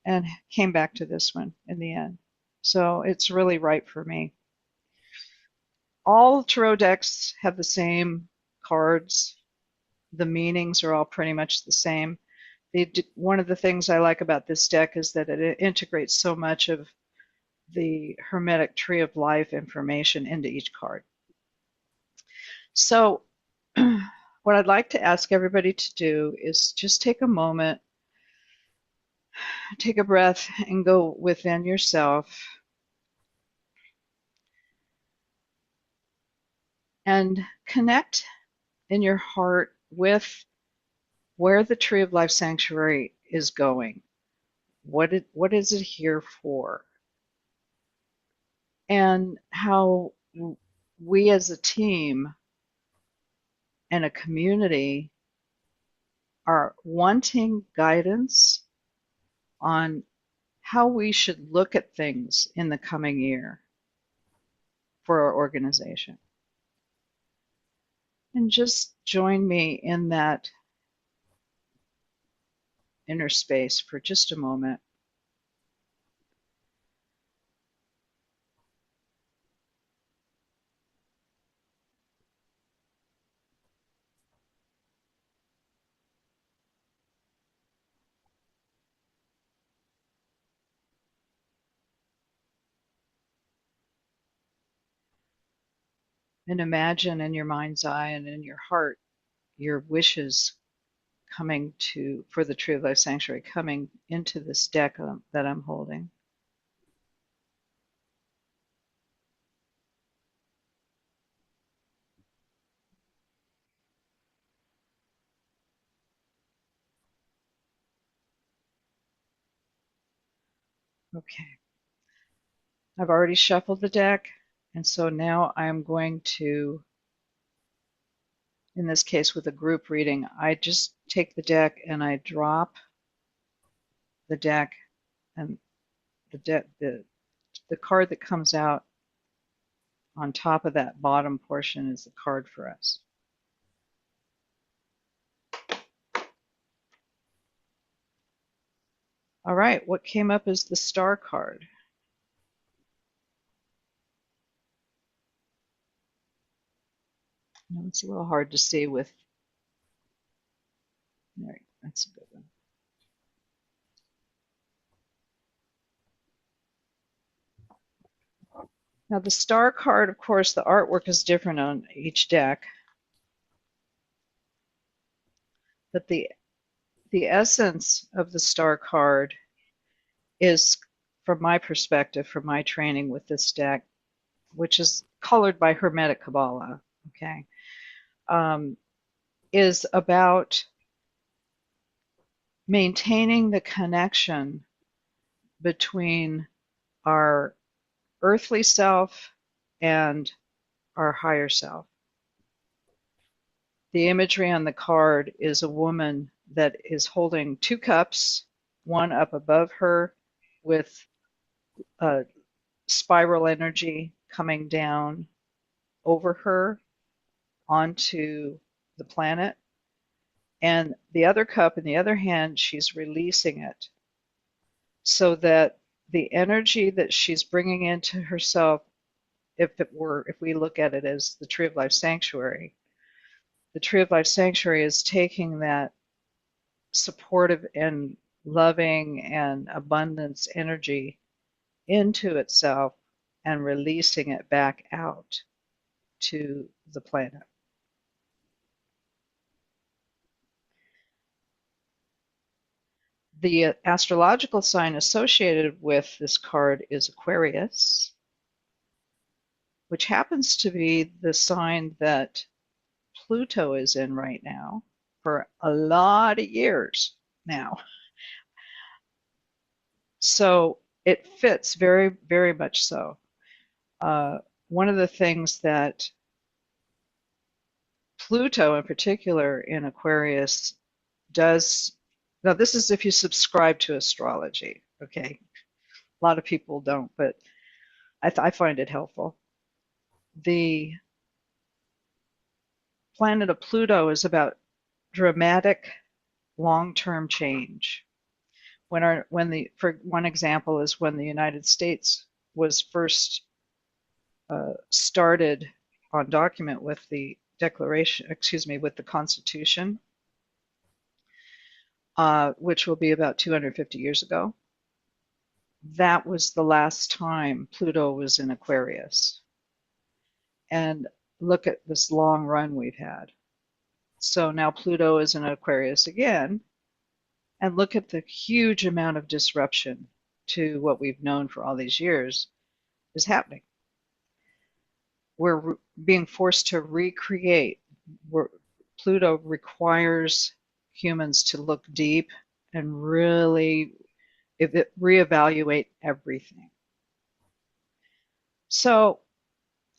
[SPEAKER 1] and came back to this one in the end. So it's really right for me. All tarot decks have the same cards. The meanings are all pretty much the same. One of the things I like about this deck is that it integrates so much of the Hermetic Tree of Life information into each card. So what I'd like to ask everybody to do is just take a moment, take a breath, and go within yourself. and connect in your heart with where the Tree of Life Sanctuary is going. What is it here for? And how we as a team and a community are wanting guidance on how we should look at things in the coming year for our organization. And just join me in that inner space for just a moment. And imagine in your mind's eye and in your heart your wishes coming to for the Tree of Life Sanctuary coming into this deck that I'm holding. Okay, I've already shuffled the deck, and so now I'm going to, in this case with a group reading, I just take the deck and I drop the deck, and the card that comes out on top of that bottom portion is the card for us. All right, what came up is the star card. Now it's a little hard to see with, there, that's a good one. Now the star card, of course, the artwork is different on each deck, but the essence of the star card is, from my perspective, from my training with this deck, which is colored by Hermetic Kabbalah, okay, is about maintaining the connection between our earthly self and our higher self. The imagery on the card is a woman that is holding two cups, one up above her with a spiral energy coming down over her onto the planet. And the other cup in the other hand, she's releasing it so that the energy that she's bringing into herself, if we look at it as the Tree of Life Sanctuary, the Tree of Life Sanctuary is taking that supportive and loving and abundance energy into itself and releasing it back out to the planet. The astrological sign associated with this card is Aquarius, which happens to be the sign that Pluto is in right now for a lot of years now. So it fits very, very much so. One of the things that Pluto in particular in Aquarius does, now this is if you subscribe to astrology, okay? A lot of people don't, but I find it helpful. The planet of Pluto is about dramatic long-term change. For one example is when the United States was first started on document with the with the Constitution, which will be about 250 years ago. That was the last time Pluto was in Aquarius. And look at this long run we've had. So now Pluto is in Aquarius again, and look at the huge amount of disruption to what we've known for all these years is happening. we're being forced to recreate. Pluto requires humans to look deep and really reevaluate everything. So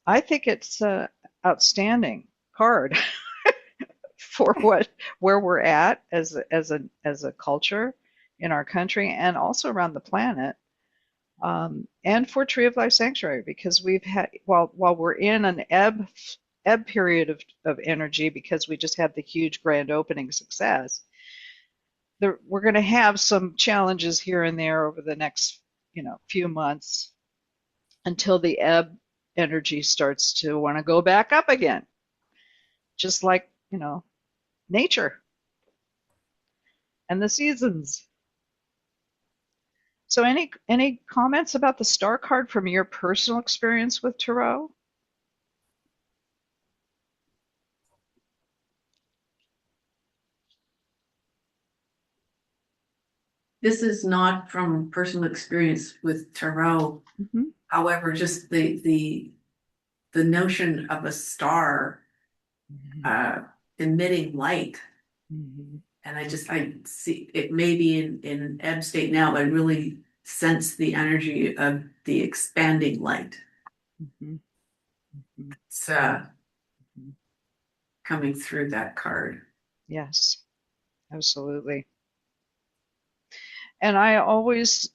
[SPEAKER 1] I think it's an outstanding card for where we're at as a culture in our country and also around the planet, and for Tree of Life Sanctuary, because we've had while we're in an ebb period of energy because we just had the huge grand opening success. We're going to have some challenges here and there over the next few months until the ebb energy starts to want to go back up again, just like nature and the seasons. So any comments about the star card from your personal experience with tarot?
[SPEAKER 2] This is not from personal experience with tarot.
[SPEAKER 1] Mm-hmm.
[SPEAKER 2] However, just the notion of a star emitting light.
[SPEAKER 1] Mm-hmm.
[SPEAKER 2] And I see it maybe in an ebb state now, but I really sense the energy of the expanding light.
[SPEAKER 1] Mm-hmm. Mm-hmm.
[SPEAKER 2] It's coming through that card.
[SPEAKER 1] Yes, absolutely. And I always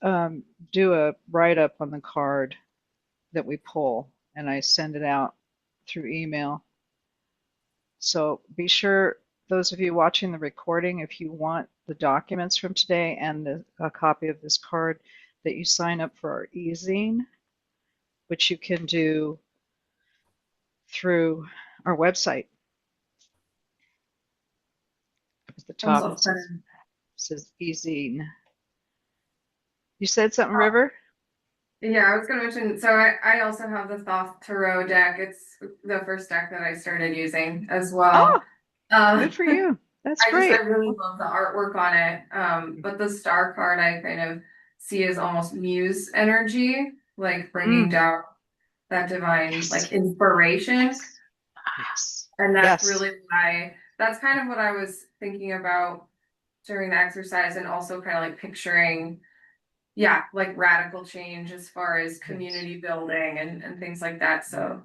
[SPEAKER 1] do a write-up on the card that we pull, and I send it out through email. So be sure, those of you watching the recording, if you want the documents from today and a copy of this card, that you sign up for our e-zine, which you can do through our website. At the top it says e-zine. You said something, River?
[SPEAKER 3] Yeah, I was going to mention, so I also have the Thoth Tarot deck. It's the first deck that I started using as well.
[SPEAKER 1] Good for you. That's great.
[SPEAKER 3] I really love the artwork on it. But the star card I kind of see as almost muse energy, like bringing down that divine like inspiration.
[SPEAKER 1] Yes.
[SPEAKER 3] And that's really that's kind of what I was thinking about during the exercise, and also kind of like picturing like radical change as far as community building and things like that. So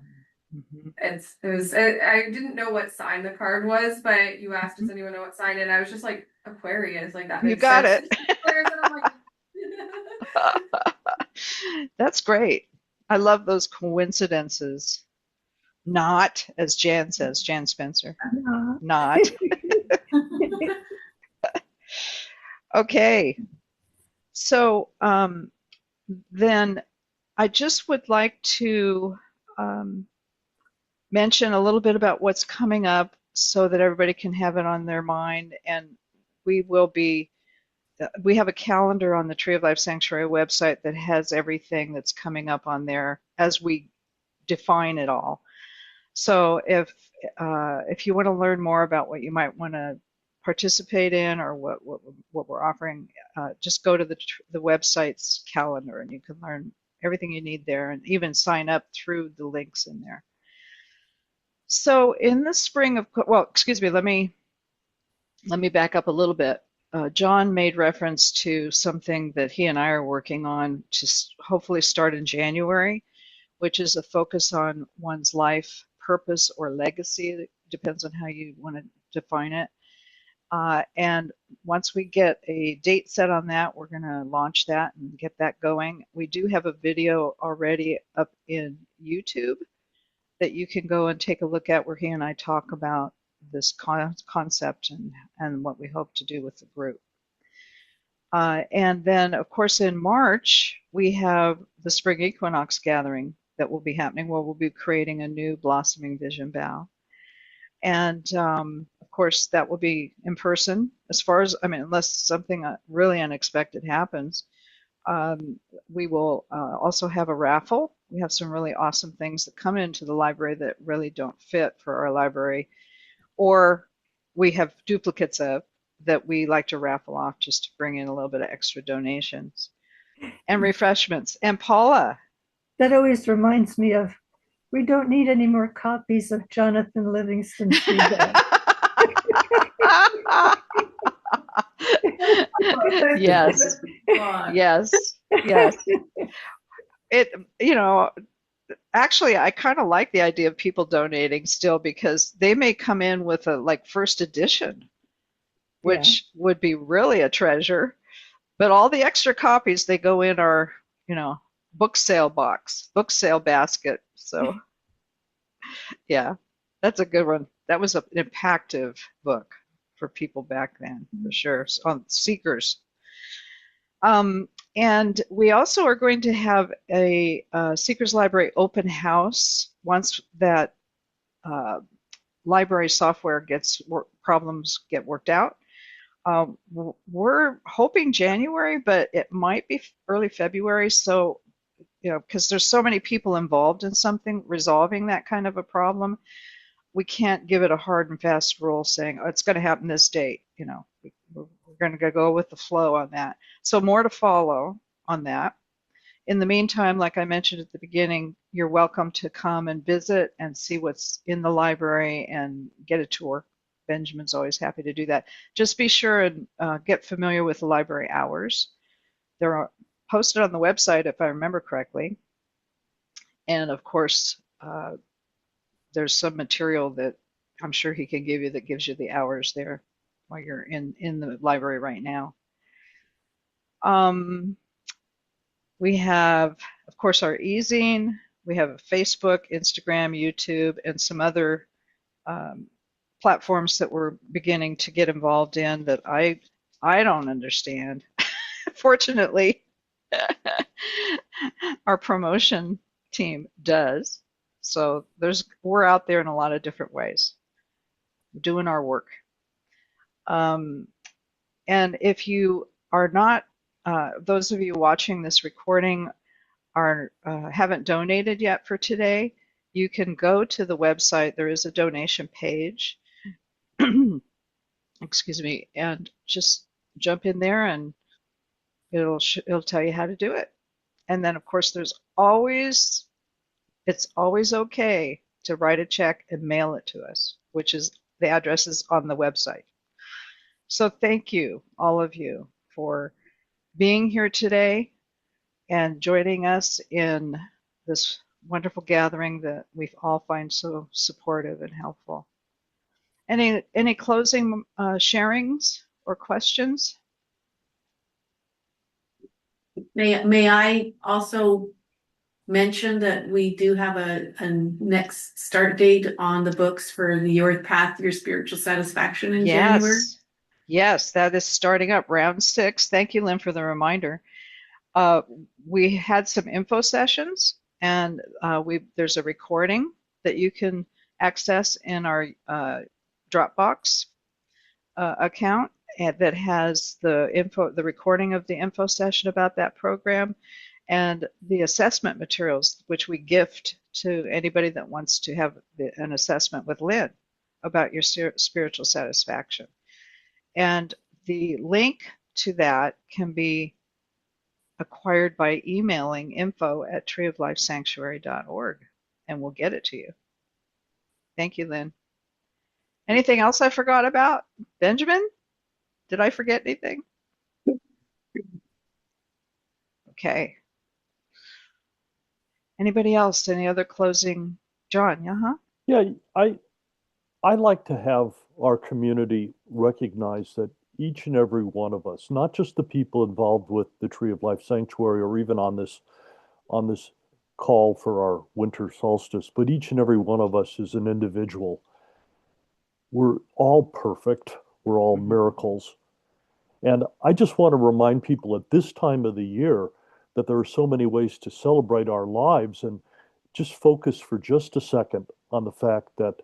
[SPEAKER 3] I didn't know what sign the card was, but you asked, does anyone know what sign? And I was just like, Aquarius, like that.
[SPEAKER 1] You got it. That's great. I love those coincidences. Not, as Jan says, Jan Spencer. Not. Okay. So then I just would like to mention a little bit about what's coming up so that everybody can have it on their mind. And we have a calendar on the Tree of Life Sanctuary website that has everything that's coming up on there as we define it all. So if you want to learn more about what you might want to participate in or what we're offering, just go to the website's calendar and you can learn everything you need there and even sign up through the links in there. So in the spring of, excuse me, let me back up a little bit. John made reference to something that he and I are working on to hopefully start in January, which is a focus on one's life purpose or legacy. It depends on how you want to define it. And once we get a date set on that, we're going to launch that and get that going. We do have a video already up in YouTube that you can go and take a look at where he and I talk about this concept and what we hope to do with the group. And then, of course, in March, we have the Spring Equinox Gathering that will be happening where we'll be creating a new Blossoming Vision Bow. And, of course, that will be in person as far as, unless something really unexpected happens. We will also have a raffle. We have some really awesome things that come into the library that really don't fit for our library, or we have duplicates of that we like to raffle off just to bring in a little bit of extra donations and refreshments. And Paula.
[SPEAKER 4] That always reminds me of We don't need any more copies of Jonathan Livingston's Free Guide.
[SPEAKER 1] Yes, yes, yes. It, you know, actually, I kind of like the idea of people donating still because they may come in with a like first edition,
[SPEAKER 4] Yeah.
[SPEAKER 1] which would be really a treasure. But all the extra copies they go in our, book sale box, book sale basket. So yeah, that's a good one. That was an impactful book for people back then, for sure, on seekers. Um, and we also are going to have a Seekers Library open house once that uh, library software problems get worked out. We're hoping January, but it might be early February. So, because there's so many people involved in something, resolving that kind of a problem, we can't give it a hard and fast rule saying, oh, it's going to happen this date. We're going to go with the flow on that. So more to follow on that. In the meantime, like I mentioned at the beginning, you're welcome to come and visit and see what's in the library and get a tour. Benjamin's always happy to do that. Just be sure and get familiar with the library hours. They're posted on the website, if I remember correctly. And of course, there's some material that I'm sure he can give you that gives you the hours there while you're in the library right now. We have, of course, our e-zine. We have a Facebook, Instagram, YouTube, and some other platforms that we're beginning to get involved in that I don't understand. Fortunately, our promotion team does. So we're out there in a lot of different ways, doing our work. And if you are not, those of you watching this recording haven't donated yet for today, you can go to the website. There is a donation page. Excuse me, and just jump in there, and it'll tell you how to do it. And then, of course, it's always okay to write a check and mail it to us, which is the address is on the website. So thank you, all of you, for being here today and joining us in this wonderful gathering that we all find so supportive and helpful. Any closing sharings or questions?
[SPEAKER 2] May I also mention that we do have a next start date on the books for Your Path to Your Spiritual Satisfaction in January?
[SPEAKER 1] Yes, that is starting up round 6. Thank you, Lynn, for the reminder. We had some info sessions, and there's a recording that you can access in our Dropbox account that has the recording of the info session about that program and the assessment materials, which we gift to anybody that wants to have an assessment with Lynn about your spiritual satisfaction. And the link to that can be acquired by emailing info@treeoflifesanctuary.org, and we'll get it to you. Thank you, Lynn. Anything else I forgot about? Benjamin? Did I forget anything? Okay. Anybody else? Any other closing? John, uh-huh.
[SPEAKER 5] Yeah, I like to have our community recognize that each and every one of us, not just the people involved with the Tree of Life Sanctuary or even on this call for our winter solstice, but each and every one of us is an individual. We're all perfect. We're all miracles. And I just want to remind people at this time of the year that there are so many ways to celebrate our lives, and just focus for just a second on the fact that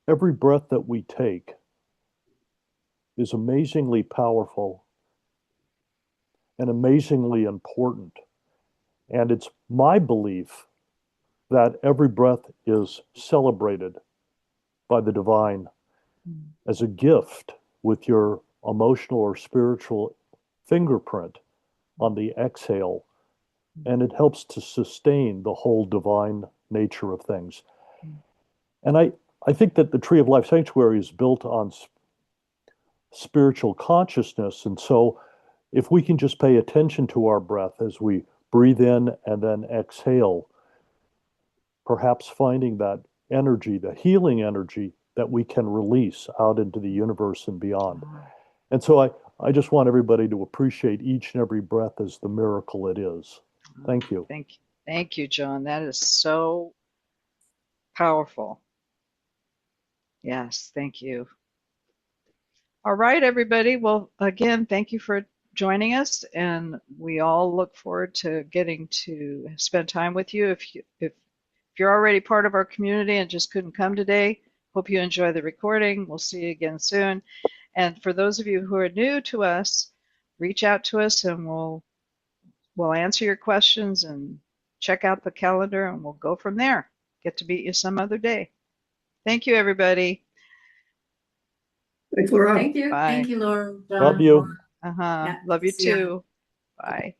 [SPEAKER 5] every breath that we take is amazingly powerful and amazingly important. And it's my belief that every breath is celebrated by the divine as a gift with your emotional or spiritual fingerprint on the exhale and it helps to sustain the whole divine nature of things. And I think that the Tree of Life Sanctuary is built on spiritual consciousness. And so if we can just pay attention to our breath as we breathe in and then exhale, perhaps finding that energy, the healing energy that we can release out into the universe and beyond. And so I just want everybody to appreciate each and every breath as the miracle it is. Thank you.
[SPEAKER 1] Thank you, John. That is so powerful. Yes, thank you. All right, everybody. Well, again, thank you for joining us, and we all look forward to getting to spend time with you. If you're already part of our community and just couldn't come today, hope you enjoy the recording. We'll see you again soon. And for those of you who are new to us, reach out to us and we'll answer your questions and check out the calendar, and we'll go from there. Get to meet you some other day. Thank you, everybody.
[SPEAKER 6] Thanks, Laura.
[SPEAKER 2] Thank you.
[SPEAKER 1] Bye.
[SPEAKER 2] Thank you, Laura.
[SPEAKER 5] Love you.
[SPEAKER 1] Uh-huh.
[SPEAKER 2] Yeah,
[SPEAKER 1] Love you
[SPEAKER 2] see ya.
[SPEAKER 1] too. Bye.